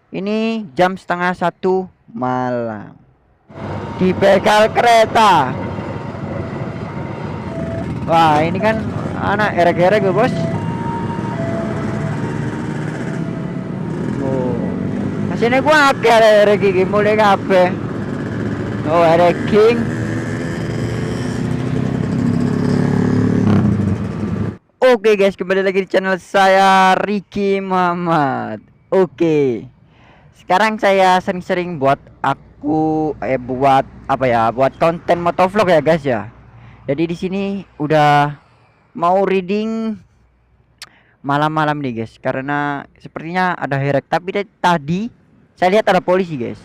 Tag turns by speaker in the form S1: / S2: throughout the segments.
S1: Ini jam setengah 1 malam. Di begal kereta. Wah, ini kan anak erek-erek ya, Bos. Oh. Asine gua akeh erek iki mulai kabeh. Oh, erek king. Oke guys, kembali lagi di channel saya Ricky Muhammad. Oke. Sekarang saya sering-sering buat buat apa ya? Buat konten motovlog ya guys ya. Jadi di sini udah mau reading malam-malam nih guys, karena sepertinya ada herek, tapi tadi saya lihat ada polisi guys.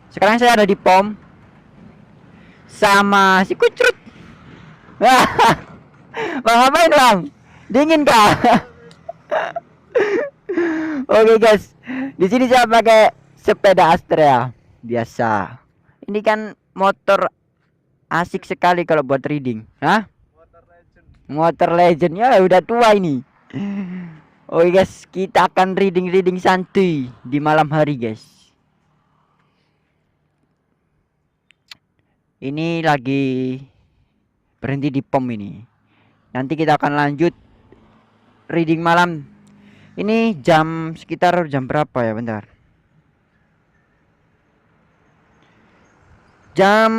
S1: Sekarang saya ada di pom sama si kucrut. Bang, ngapain bang? Dingin kah? Oke guys, di sini saya pakai sepeda Astrea biasa. Ini kan motor asik sekali kalau buat reading. Hah? Motor legend ya, udah tua ini. Oke guys, kita akan reading santuy di malam hari guys. Ini lagi berhenti di pom ini. Nanti kita akan lanjut reading malam. Ini sekitar jam berapa ya, bentar. Jam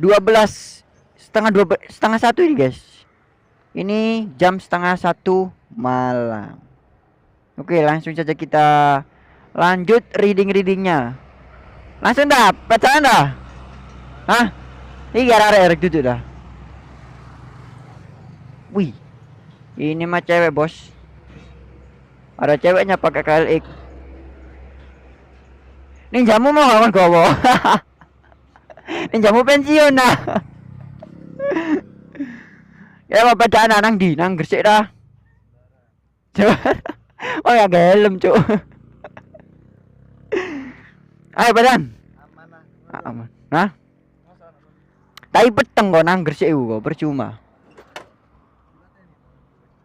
S1: 12 setengah satu ini guys. Ini jam setengah 1 malam. Oke, langsung saja kita lanjut readingnya. Langsung dah, bacaan dah. Hah? Ini gara-gara duduk dah. Wih, ini mah cewek bos. Ada ceweknya pakai KLX. Ini jamu mau kawan gowo. Ini jamu pensiun nah. Ya apa bacaan nang di nang Gresik dah. Coba. Oh ya gelem cuk. Ayo badan. Aman. Nah. Tai peteng kok nang Gresik kok percuma.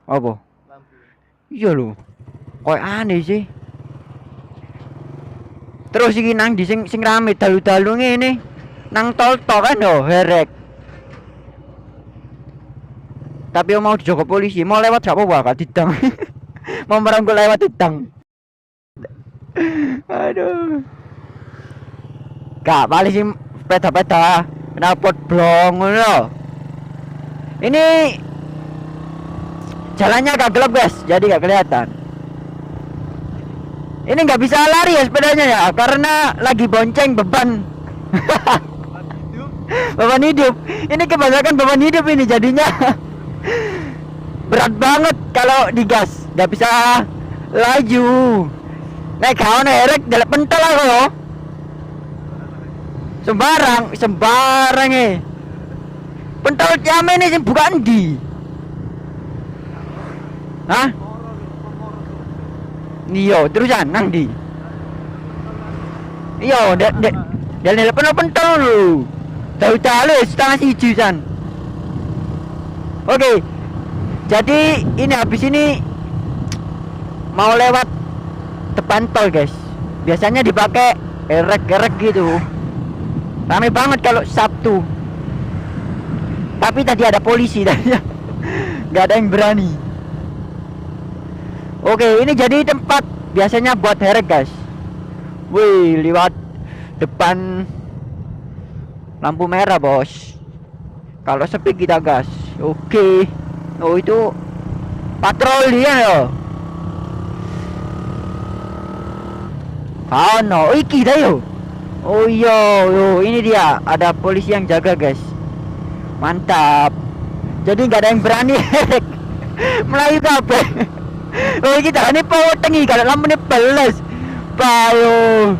S1: Apa? Iya lho. Kok aneh sih. Terus iki nang di sing rame dalu-dalu ngene. Nang tol kan yo herek. Tapi mau dijogo polisi, mau lewat gak apa-apa gak didang. Mau merangkul lewat didang. Aduh. Gak paling sih sepeda-peda knalpot blong ngono. Ini jalannya agak gelap guys, jadi gak kelihatan. Ini nggak bisa lari ya sepedanya ya, karena lagi bonceng beban. Beban hidup. Ini kebanyakan beban hidup ini jadinya. Berat banget kalau digas, nggak bisa laju. Naik kawan erek dalam pentol aku. Sembarang pentol jam ini sih bukan di. Hah? Iyo terusan nang di. Iyo dan pentol lu. Tahu setengah siji san. Oke. Jadi ini habis ini mau lewat depan tol guys. Biasanya dipakai erek-erek gitu. Rame banget kalau Sabtu. Tapi tadi ada polisi tadi. Gak ada yang berani. Oke, ini jadi tempat biasanya buat herek guys. Wih, lewat depan lampu merah bos. Kalau sepi kita gas. Oke. Oh itu patroli ya yo. Oh no, iki dah yo. Oh yo, ini dia ada polisi yang jaga guys. Mantap. Jadi nggak ada yang berani Melayu kabeh. Oh kita ini power tengi kalau lampu ini pelas. Payo.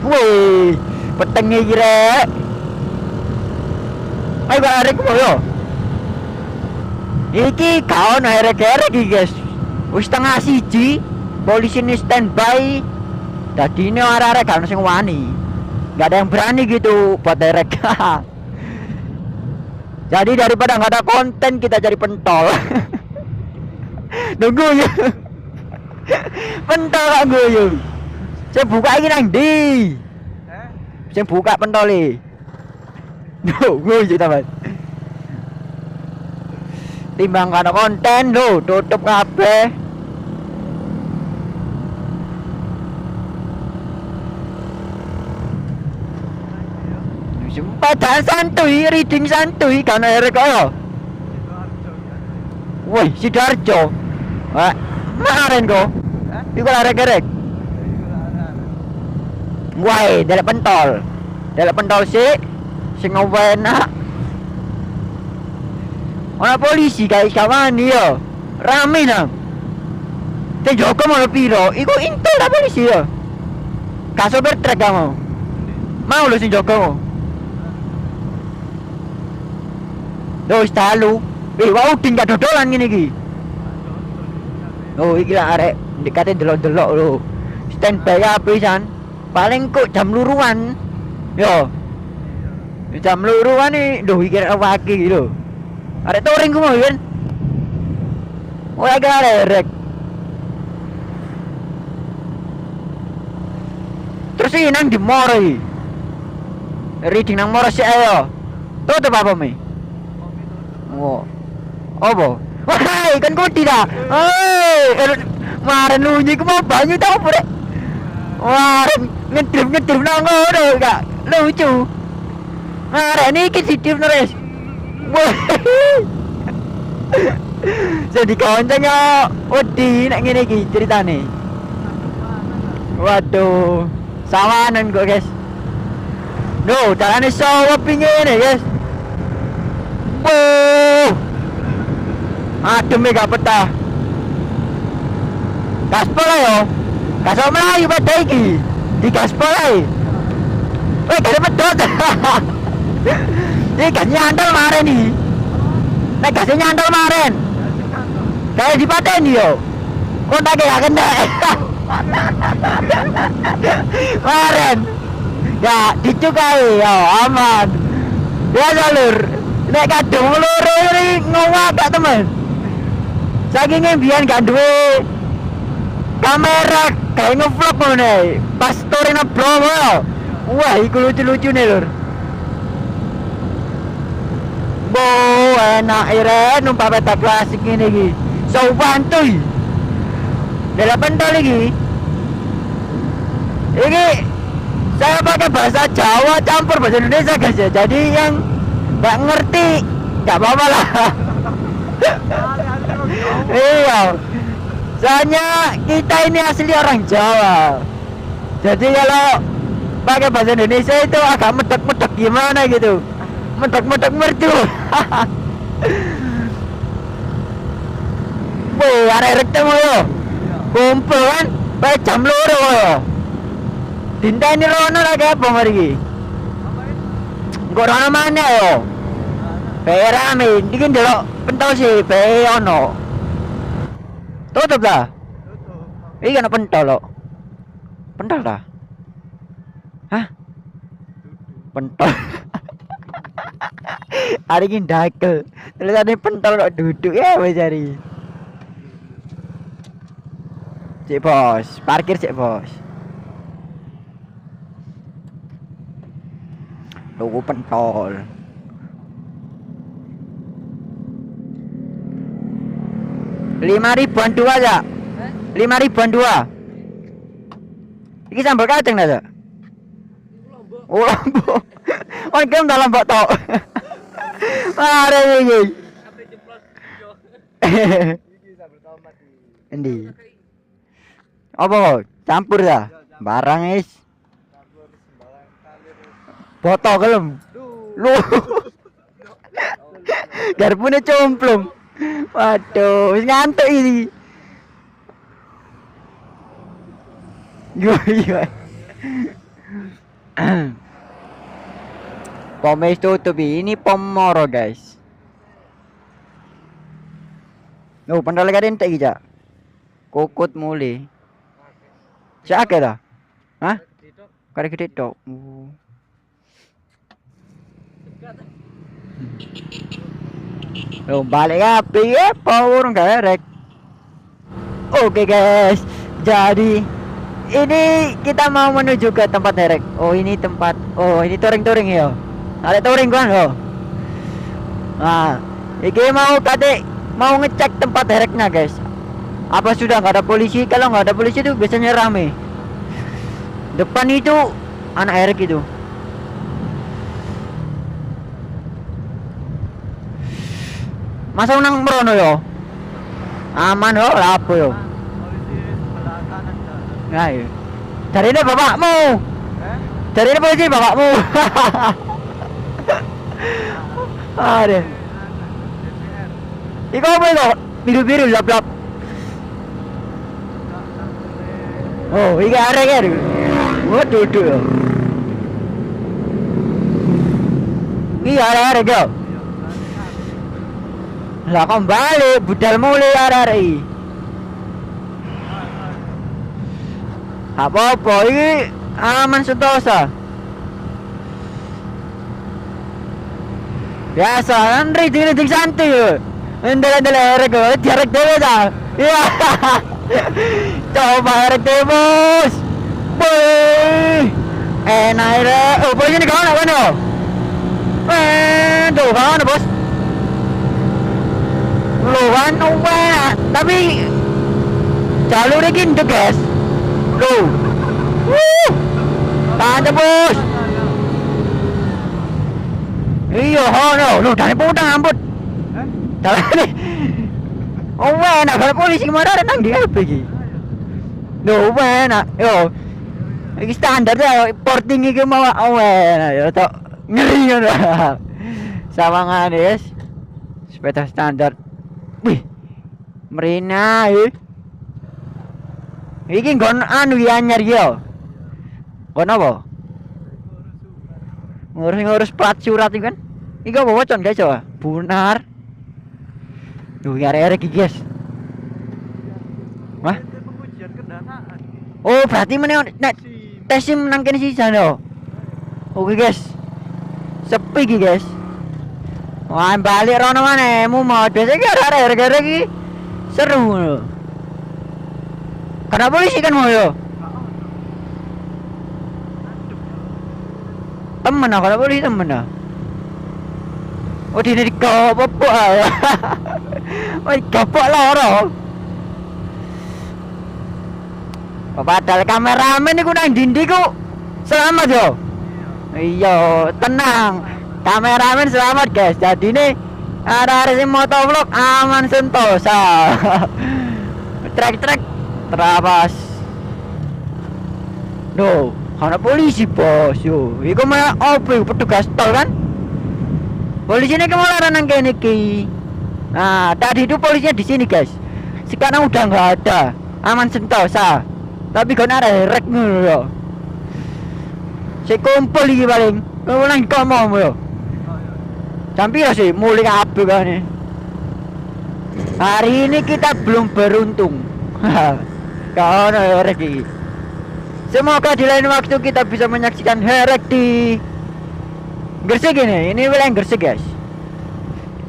S1: Wih, petengi kira. Ayo arek yo. Iki kaon arek-arek iki guys. Wis setengah siji, polisi ini standby. Dadi ini arek-arek kan sing wani. Enggak ada yang berani gitu buat arek. Jadi daripada nggak ada konten kita jadi pentol. Nunggu ya. Pentol kok guyu. Saya buka iki nang ndi? Saya buka pentole. Nunggu ya teman. Timbang gak ada konten lo, tutup kabeh. Padahal santuy, reading santuy kan erek kok. Woi, Sidoarjo. Wah, kemarin kok. Iku arek-arek. Woi, delek pentol. Delek pentol sik sing enak. Ana polisi guys, kawan yo. Rame nang. Te joko mau piro? Iku intel ta polisi yo. Ka sopir truk kamu. Mau lu sing joko. Wis dalu. Wah udin gak dodolan ngene iki. Oh iki lah arek dekate delok-delok lho. Standby ya pisan. Paling kok jam luruan. Yo. Jam luruan nih, duh iki arek waki iki lho. Arek touring ku mau kan. Oh agak arek. Terus iki nang di Moro iki. Reading nang Moro sik ayo. Tutup apa mi? Oh. Apa? Wah, ikan kodi dah. Hei, kemarin lunyi ku mau banyu tau apa rek? Wah, ngedrip nang ngono gak lucu. Arek niki sidip nulis. Wah. Jadi kawancanya wedi nek ngene iki ceritane. Waduh, sawanan kok guys. No, carane sawo pingine guys. Wow. Adem gak betah. Gaspol ayo. Gaspol melayu pada iki. Di gaspol ae. Weh, gak pedot. Ini gasnya nyantol maren nih. Nek gasnya nyantol maren. Kayak dipateni yo. Kok tak gak kena. Maren. Ya, dicukai yo, aman. Ya jalur. Nek kadung loro iki ngowak gak temen. Saking mbiyen gak duwe kamera kayak ngevlog ngono. Pas story nang Bromo. Wah, iku lucu-lucu nih lur. Bo, enak ire numpak peta klasik ngene iki. Sowantuy. Delapan tol iki. Ini saya pakai bahasa Jawa campur bahasa Indonesia guys ya. Jadi yang nggak ngerti nggak apa-apa lah. Iya. Soalnya kita ini asli orang Jawa. Jadi kalau pakai bahasa Indonesia itu agak medek-medek gimana gitu. Medek-medek merdu. Wih, arek ketemu yo. Kumpul kan, pakai jam loro yo. Dinteni rono lagi apa mari iki? Engko rono mana yo? Bae rame, iki ndelok pentol sih, bae ono. Tutup lah. Tutup. Iki ana pentol kok. Pentol ta? Hah? Pentol. Hari ini dakel. Terus ada pentol kok duduk ya wis cari. Cek bos, parkir cek bos. Tunggu pentol. Rp5.000-an dua ya? Rp5.000-an dua. Ini sambal kacang dah. Oh lombok. Oh game dalam lombok tok. Ada ini. Endi? Apa? Campur ya? Barang is. Botol kelem. Lu. Garpune complung. Waduh, wis ngantuk ini. Iya. Pom es tutup ini pom Moro guys. No, pandal ka din iki ja. Kokot muli. Siya dah? Hah? Kare gede tok. Loh, balik kabeh ya, power nggak erek. Oke guys, jadi ini kita mau menuju ke tempat erek. Oh ini tempat, oh ini touring ya. Ada touring kan loh. Nah, ini mau ngecek tempat ereknya guys. Apa sudah nggak ada polisi? Kalau nggak ada polisi itu biasanya rame. Depan itu anak erek itu. Masa nang merono yo? Aman yo, apa yo? Nah, iya. Cari ini bapakmu. Cari ini polisi bapakmu. Ada. Iko apa itu? Biru-biru lap-lap. Oh, ini arek kan? Waduh, waduh. Ini arek yo. Lah kembali budal mulai arek. Apa-apa ini aman sentosa. Biasa kan reading santai yo. Ndel erek go, direk dewe ta. Iya. Coba erek dewe, Bos. Boy. Enak erek. Oh, bos ini kawan apa no? Tuh kawan bos. Luan tapi jalur ini gede guys. Loh. Tanda bos. Iya, no, lu dari putang ampun. Dalane. Oh, enak kalau polisi kemarin nang di apa iki? Loh, enak. Yo. Iki standar ya porting iki mau enak ya tok. Ngeri ngono. Sawangane, guys. Sepeda standar. Wih. Merina iki nggon anu ya anyar yo. Nggon apa? Ngurus plat surat iki kan. Iki apa wocon guys ya? Bunar. Duh, arek-arek iki guys. Wah. Oh, berarti meneh nek tes SIM nang kene sisan yo. Oke guys. Sepi iki guys. Wah, balik rono maneh mu mau biasa iki arek-arek iki seru lho. Karena polisi kan mau yo. Temen aku kalau polisi temen ah. Oh di gopok ya. Oh gopok loro. Padahal kameramen iku nang ndi ku selamat yo. Iya, tenang. Kameramen selamat guys. Jadi ini ada sing motovlog aman sentosa. Trek-trek terabas. No, karena polisi bos yo. Iku mah opo petugas tol kan? Polisi ini kemana nang kene iki? Nah, tadi itu polisinya di sini guys. Sekarang udah nggak ada. Aman sentosa. Tapi kan ada rek ngono yo. Si kumpul iki paling. Ulang ngomong yo. Sampai ya sih mulai apa kan nih. Hari ini kita belum beruntung. Kau herek iki. Semoga di lain waktu kita bisa menyaksikan herek di Gresik ini wilayah Gresik guys.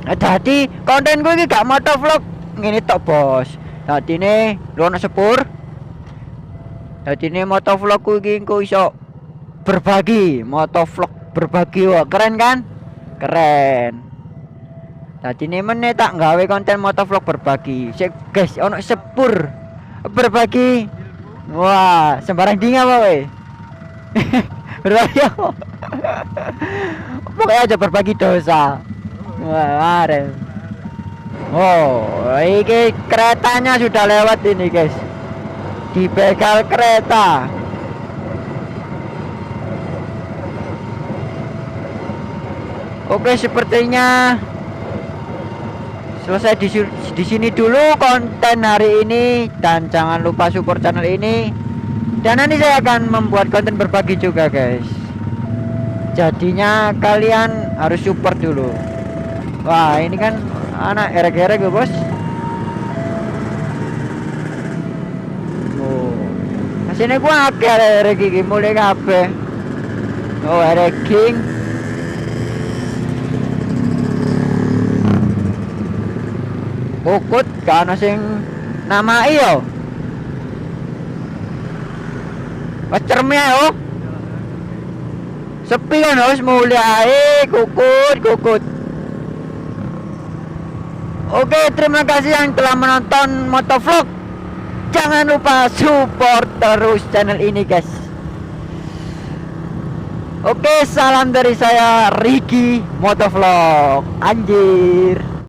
S1: Jadi konten gue ini gak motovlog ini tok bos. Jadi ini Lono Sepur. Jadi ini motovlog gue ini iso berbagi motovlog berbagi. Wah keren kan? Keren. Jadi ini meneh tak gawe konten motovlog berbagi. Guys ono Sepur berbagi. Wah sembarang ding apa weh. Berbagi apa? Pokoknya aja berbagi dosa. Wah, maren. Oh, ini keretanya sudah lewat ini, guys. Di begal kereta. Oke, sepertinya selesai di sini dulu konten hari ini dan jangan lupa support channel ini. Dan nanti saya akan membuat konten berbagi juga, guys. Jadinya kalian harus support dulu. Wah ini kan anak erek-erek ya bos. Oh asine gua akeh erek iki mulai kabeh. Oh erek king. Kukut kan sing nama iyo. Pacerme yo. Sepi kan harus mulia kukut. Oke, terima kasih yang telah menonton motovlog. Jangan lupa support terus channel ini guys. Oke, salam dari saya Ricky Motovlog. Anjir.